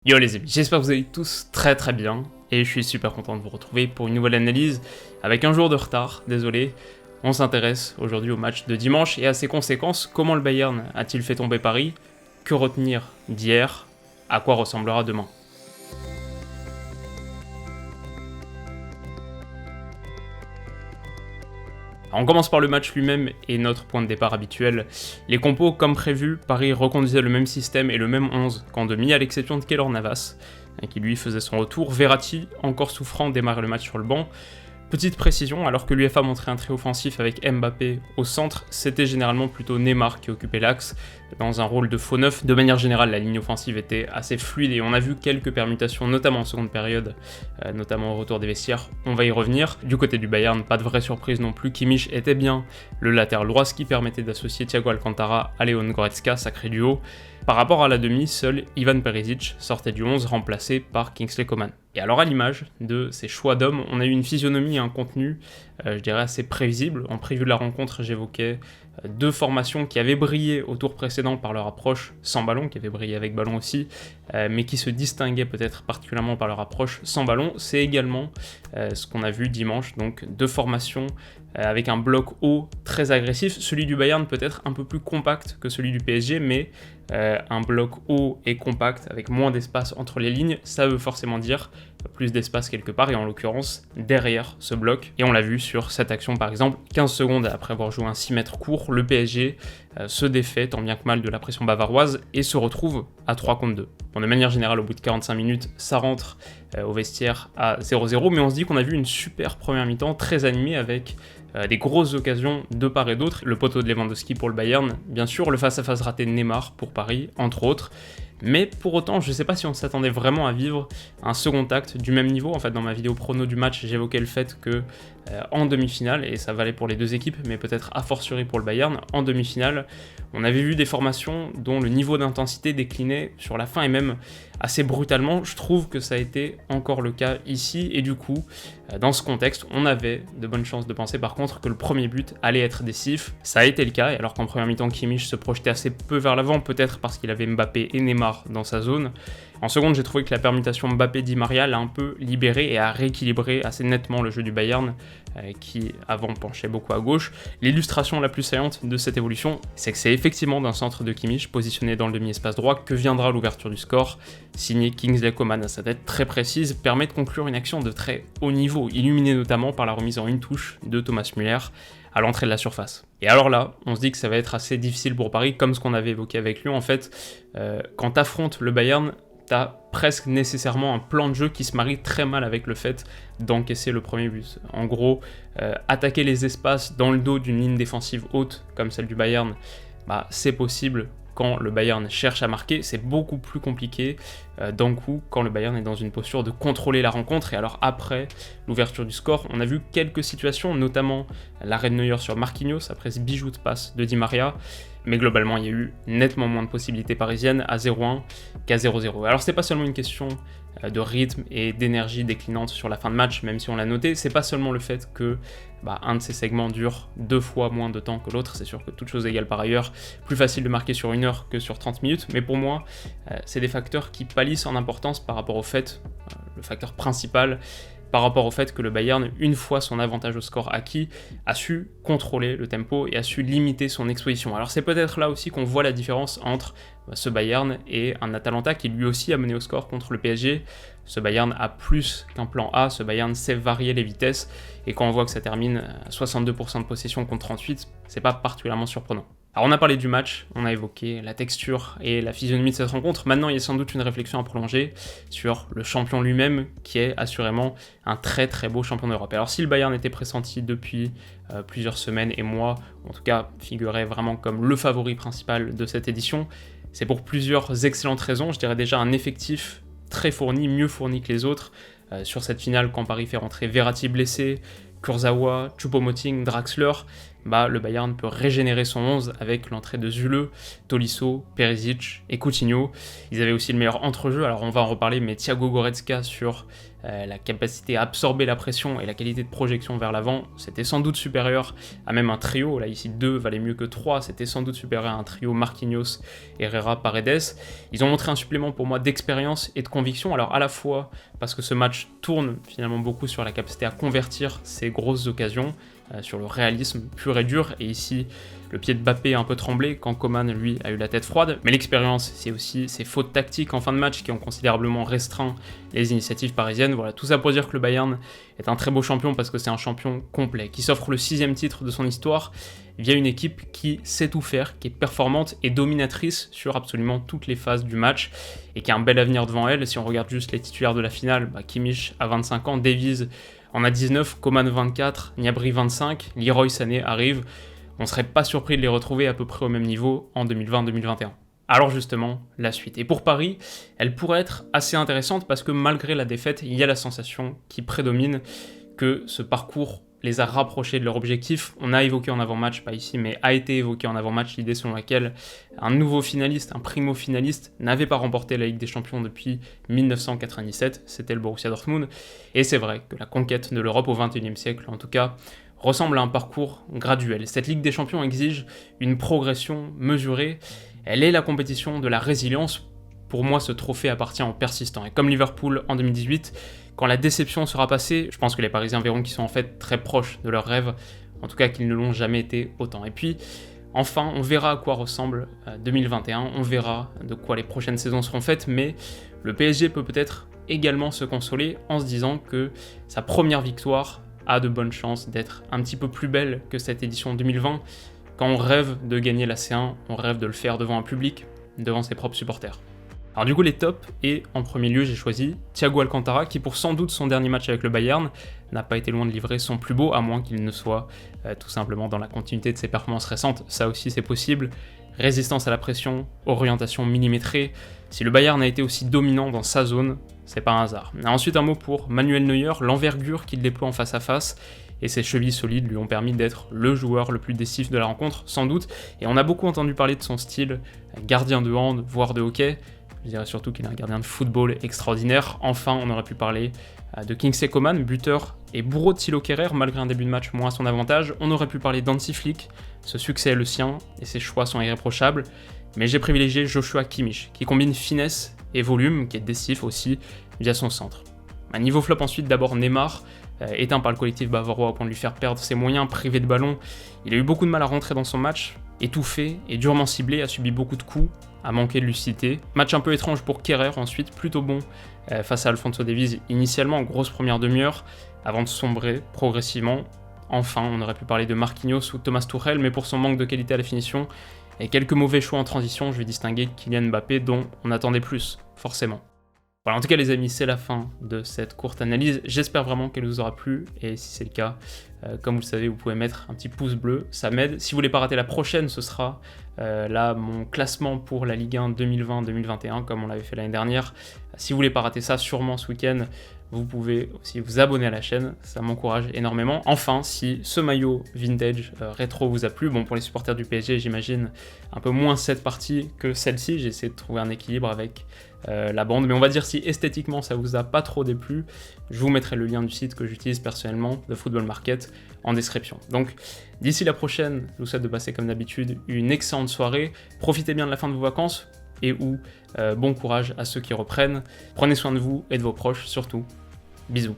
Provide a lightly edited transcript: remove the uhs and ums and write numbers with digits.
Yo les amis, j'espère que vous allez tous très bien et je suis super content de vous retrouver pour une nouvelle analyse avec un jour de retard, désolé. On s'intéresse aujourd'hui au match de dimanche et à ses conséquences. Comment le Bayern a-t-il fait tomber Paris? Que retenir d'hier? À quoi ressemblera demain? Alors on commence par le match lui-même et notre point de départ habituel. Les compos, comme prévu, Paris reconduisait le même système et le même 11 qu'en demi, à l'exception de Keylor Navas, qui lui faisait son retour. Verratti, encore souffrant, démarrait le match sur le banc. Petite précision, alors que l'UEFA montrait un trio offensif avec Mbappé au centre, c'était généralement plutôt Neymar qui occupait l'axe, dans un rôle de faux neuf. De manière générale, la ligne offensive était assez fluide et on a vu quelques permutations, notamment en seconde période, notamment au retour des vestiaires, on va y revenir. Du côté du Bayern, pas de vraie surprise non plus, Kimmich était bien le latéral droit, ce qui permettait d'associer Thiago Alcantara à Leon Goretzka, sacré duo. Par rapport à la demi, seul Ivan Perisic sortait du 11, remplacé par Kingsley Coman. Et alors à l'image de ces choix d'hommes, on a eu une physionomie et un contenu, je dirais, assez prévisible. En préview de la rencontre, j'évoquais deux formations qui avaient brillé au tour précédent par leur approche sans ballon, qui avaient brillé avec ballon aussi, mais qui se distinguaient peut-être particulièrement par leur approche sans ballon. C'est également ce qu'on a vu dimanche, donc deux formations avec un bloc haut très agressif, celui du Bayern peut-être un peu plus compact que celui du PSG, mais un bloc haut et compact avec moins d'espace entre les lignes, ça veut forcément dire plus d'espace quelque part, et en l'occurrence derrière ce bloc. Et on l'a vu sur cette action par exemple, 15 secondes après avoir joué un 6 mètres court, le PSG se défait tant bien que mal de la pression bavaroise et se retrouve à 3 contre 2. Bon, de manière générale, au bout de 45 minutes, ça rentre au vestiaire à 0-0, mais on se dit qu'on a vu une super première mi-temps très animée avec des grosses occasions de part et d'autre. Le poteau de Lewandowski pour le Bayern, bien sûr, le face-à-face raté de Neymar pour Paris, entre autres. Mais pour autant, je ne sais pas si on s'attendait vraiment à vivre un second acte du même niveau. En fait, dans ma vidéo prono du match, j'évoquais le fait que en demi-finale, et ça valait pour les deux équipes, mais peut-être a fortiori pour le Bayern, en demi-finale, on avait vu des formations dont le niveau d'intensité déclinait sur la fin et même assez brutalement. Je trouve que ça a été encore le cas ici, et du coup, dans ce contexte, on avait de bonnes chances de penser par contre que le premier but allait être décisif. Ça a été le cas, et alors qu'en première mi-temps, Kimmich se projetait assez peu vers l'avant, peut-être parce qu'il avait Mbappé et Neymar dans sa zone. En seconde, j'ai trouvé que la permutation Mbappé-Di Maria l'a un peu libéré et a rééquilibré assez nettement le jeu du Bayern, qui avant penchait beaucoup à gauche. L'illustration la plus saillante de cette évolution, c'est que c'est effectivement d'un centre de Kimmich positionné dans le demi-espace droit que viendra l'ouverture du score. Signé Kingsley Coman à sa tête très précise, permet de conclure une action de très haut niveau, illuminée notamment par la remise en une touche de Thomas Müller à l'entrée de la surface. Et alors là, on se dit que ça va être assez difficile pour Paris, comme ce qu'on avait évoqué avec lui. En fait, quand t'affrontes le Bayern, t'as presque nécessairement un plan de jeu qui se marie très mal avec le fait d'encaisser le premier but. En gros, attaquer les espaces dans le dos d'une ligne défensive haute, comme celle du Bayern, c'est possible quand le Bayern cherche à marquer, c'est beaucoup plus compliqué d'un coup quand le Bayern est dans une posture de contrôler la rencontre. Et alors après l'ouverture du score, on a vu quelques situations, notamment l'arrêt de Neuer sur Marquinhos après ce bijou de passe de Di Maria, mais globalement il y a eu nettement moins de possibilités parisiennes à 0-1 qu'à 0-0. Alors c'est pas seulement une question de rythme et d'énergie déclinante sur la fin de match, même si on l'a noté, c'est pas seulement le fait que un de ces segments dure 2 fois moins de temps que l'autre, c'est sûr que toute chose égale par ailleurs, plus facile de marquer sur 1 heure que sur 30 minutes, mais pour moi, c'est des facteurs qui pâlissent en importance par rapport au fait, le facteur principal, par rapport au fait que le Bayern, une fois son avantage au score acquis, a su contrôler le tempo et a su limiter son exposition. Alors c'est peut-être là aussi qu'on voit la différence entre ce Bayern et un Atalanta qui lui aussi a mené au score contre le PSG. Ce Bayern a plus qu'un plan A, ce Bayern sait varier les vitesses, et quand on voit que ça termine à 62% de possession contre 38, c'est pas particulièrement surprenant. Alors on a parlé du match, on a évoqué la texture et la physionomie de cette rencontre. Maintenant il y a sans doute une réflexion à prolonger sur le champion lui-même, qui est assurément un très très beau champion d'Europe. Alors si le Bayern était pressenti depuis plusieurs semaines et mois, en tout cas figurait vraiment comme le favori principal de cette édition, c'est pour plusieurs excellentes raisons. Je dirais déjà un effectif très fourni, mieux fourni que les autres. Sur cette finale, quand Paris fait rentrer Verratti blessé, Kurzawa, Choupo-Moting, Draxler, le Bayern peut régénérer son 11 avec l'entrée de Zule, Tolisso, Perisic et Coutinho. Ils avaient aussi le meilleur entrejeu, alors on va en reparler, mais Thiago Goretzka sur la capacité à absorber la pression et la qualité de projection vers l'avant, c'était sans doute supérieur à même un trio. Là ici 2 valait mieux que 3, c'était sans doute supérieur à un trio Marquinhos, Herrera, Paredes. Ils ont montré un supplément pour moi d'expérience et de conviction, alors à la fois parce que ce match tourne finalement beaucoup sur la capacité à convertir ces grosses occasions, sur le réalisme pur et dur, et ici le pied de Mbappé a un peu tremblé quand Coman lui a eu la tête froide, mais l'expérience c'est aussi ces fautes tactiques en fin de match qui ont considérablement restreint les initiatives parisiennes. Voilà, tout ça pour dire que le Bayern est un très beau champion parce que c'est un champion complet, qui s'offre le 6e titre de son histoire via une équipe qui sait tout faire, qui est performante et dominatrice sur absolument toutes les phases du match, et qui a un bel avenir devant elle. Si on regarde juste les titulaires de la finale, Kimmich a 25 ans, Davies en a 19, Coman 24, Gnabry 25, Leroy Sané arrive. On ne serait pas surpris de les retrouver à peu près au même niveau en 2020-2021. Alors justement, la suite. Et pour Paris, elle pourrait être assez intéressante parce que malgré la défaite, il y a la sensation qui prédomine que ce parcours les a rapprochés de leur objectif. On a évoqué en avant-match, pas ici, mais a été évoqué en avant-match l'idée selon laquelle un nouveau finaliste, un primo-finaliste, n'avait pas remporté la Ligue des Champions depuis 1997, c'était le Borussia Dortmund, et c'est vrai que la conquête de l'Europe au XXIe siècle, en tout cas, ressemble à un parcours graduel. Cette Ligue des Champions exige une progression mesurée, elle est la compétition de la résilience. Pour moi, ce trophée appartient aux persistants, et comme Liverpool en 2018, quand la déception sera passée, je pense que les Parisiens verront qu'ils sont en fait très proches de leurs rêves, en tout cas qu'ils ne l'ont jamais été autant. Et puis, enfin, on verra à quoi ressemble 2021, on verra de quoi les prochaines saisons seront faites, mais le PSG peut peut-être également se consoler en se disant que sa première victoire a de bonnes chances d'être un petit peu plus belle que cette édition 2020. Quand on rêve de gagner la C1, on rêve de le faire devant un public, devant ses propres supporters. Alors du coup les tops, et en premier lieu j'ai choisi Thiago Alcantara qui pour sans doute son dernier match avec le Bayern n'a pas été loin de livrer son plus beau, à moins qu'il ne soit tout simplement dans la continuité de ses performances récentes, ça aussi c'est possible. Résistance à la pression, orientation millimétrée, si le Bayern a été aussi dominant dans sa zone, c'est pas un hasard. Ensuite un mot pour Manuel Neuer, l'envergure qu'il déploie en face à face, et ses chevilles solides lui ont permis d'être le joueur le plus décisif de la rencontre, sans doute, et on a beaucoup entendu parler de son style, gardien de hand, voire de hockey. Je dirais surtout qu'il est un gardien de football extraordinaire. Enfin, on aurait pu parler de Kingsley Coman, buteur et bourreau de Thilo Kehrer, malgré un début de match moins à son avantage. On aurait pu parler d'Hansi Flick, ce succès est le sien, et ses choix sont irréprochables. Mais j'ai privilégié Joshua Kimmich, qui combine finesse et volume, qui est décisif aussi via son centre. À niveau flop ensuite, d'abord Neymar, éteint par le collectif bavarois au point de lui faire perdre ses moyens, privé de ballon. Il a eu beaucoup de mal à rentrer dans son match, étouffé et durement ciblé, a subi beaucoup de coups, a manqué de lucidité. Match un peu étrange pour Kehrer ensuite, plutôt bon face à Alphonso Davies initialement, grosse première demi-heure, avant de sombrer progressivement. Enfin, on aurait pu parler de Marquinhos ou Thomas Tuchel, mais pour son manque de qualité à la finition et quelques mauvais choix en transition, je vais distinguer Kylian Mbappé dont on attendait plus, forcément. Voilà, en tout cas les amis, c'est la fin de cette courte analyse, j'espère vraiment qu'elle vous aura plu, et si c'est le cas, comme vous le savez, vous pouvez mettre un petit pouce bleu, ça m'aide. Si vous voulez pas rater la prochaine, ce sera là mon classement pour la Ligue 1 2020-2021, comme on l'avait fait l'année dernière. Si vous voulez pas rater ça, sûrement ce week-end, vous pouvez aussi vous abonner à la chaîne, ça m'encourage énormément. Enfin, si ce maillot vintage rétro vous a plu, bon pour les supporters du PSG j'imagine un peu moins cette partie que celle-ci, j'ai essayé de trouver un équilibre avec la bande, mais on va dire si esthétiquement ça vous a pas trop déplu, je vous mettrai le lien du site que j'utilise personnellement, de Football Market, en description. Donc d'ici la prochaine, je vous souhaite de passer comme d'habitude une excellente soirée, profitez bien de la fin de vos vacances, et bon courage à ceux qui reprennent, prenez soin de vous et de vos proches surtout, bisous.